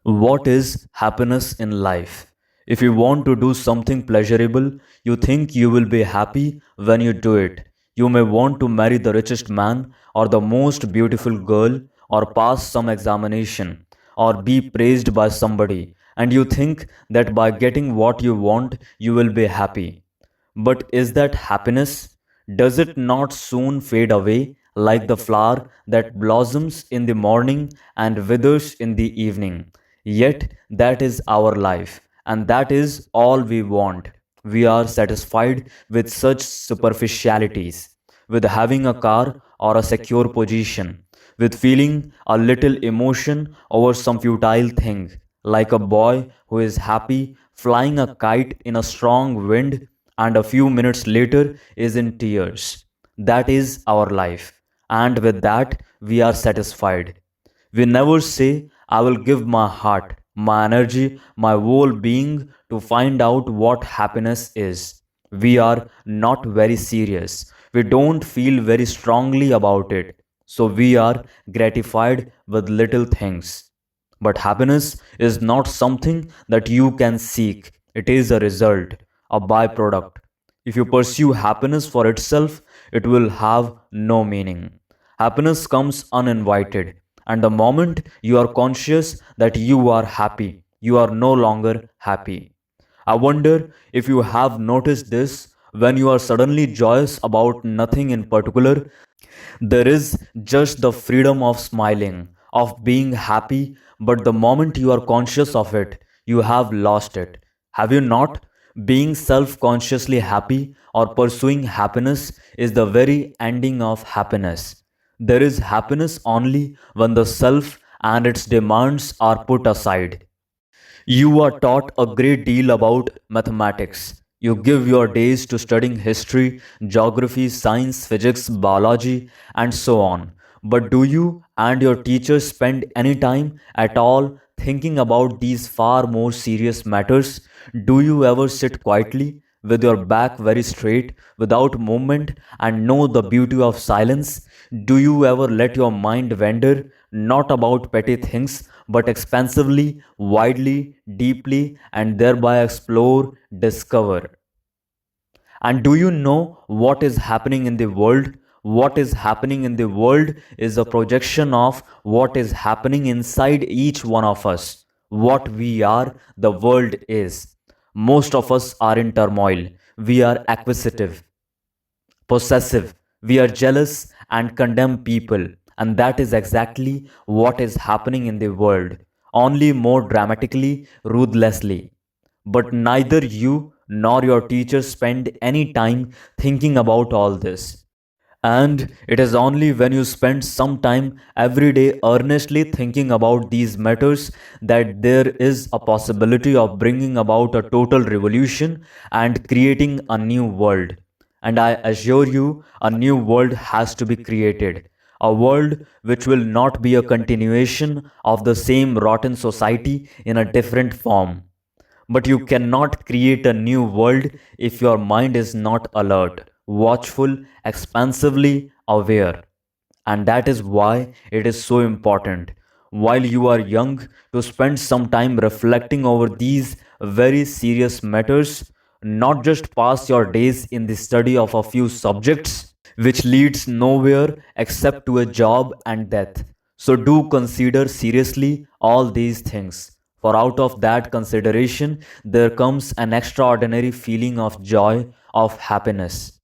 What is happiness in life? If you want to do something pleasurable, you think you will be happy when you do it. You may want to marry the richest man, or the most beautiful girl, or pass some examination, or be praised by somebody, and you think that by getting what you want, you will be happy. But is that happiness? Does it not soon fade away like the flower that blossoms in the morning and withers in the evening? Yet that is our life, and that is all we want. We are satisfied with such superficialities, with having a car or a secure position, with feeling a little emotion over some futile thing, like a boy who is happy flying a kite in a strong wind and a few minutes later is in tears. That is our life, and with that we are satisfied. We never say, I will give my heart, my energy, my whole being to find out what happiness is. We are not very serious. We don't feel very strongly about it. So we are gratified with little things. But happiness is not something that you can seek, it is a result, a byproduct. If you pursue happiness for itself, it will have no meaning. Happiness comes uninvited, and the moment you are conscious that you are happy, you are no longer happy. I wonder if you have noticed this when you are suddenly joyous about nothing in particular. There is just the freedom of smiling, of being happy, but the moment you are conscious of it, you have lost it. Have you not? Being self consciously happy or pursuing happiness is the very ending of happiness. There is happiness only when the self and its demands are put aside. You are taught a great deal about mathematics. You give your days to studying history, geography, science, physics, biology, and so on. But do you and your teachers spend any time at all thinking about these far more serious matters? Do you ever sit quietly, with your back very straight, without movement, and know the beauty of silence? Do you ever let your mind wander, not about petty things, but expansively, widely, deeply, and thereby explore, discover? And do you know what is happening in the world? What is happening in the world is a projection of what is happening inside each one of us. What we are, the world is. Most of us are in turmoil. We are acquisitive, possessive. We are jealous and condemn people. And that is exactly what is happening in the world, only more dramatically, ruthlessly. But neither you nor your teachers spend any time thinking about all this. And it is only when you spend some time every day earnestly thinking about these matters that there is a possibility of bringing about a total revolution and creating a new world. And I assure you, a new world has to be created. A world which will not be a continuation of the same rotten society in a different form. But you cannot create a new world if your mind is not alert, watchful, expansively aware. And that is why it is so important, while you are young, to spend some time reflecting over these very serious matters, not just pass your days in the study of a few subjects, which leads nowhere except to a job and death. So do consider seriously all these things. For out of that consideration, there comes an extraordinary feeling of joy, of happiness.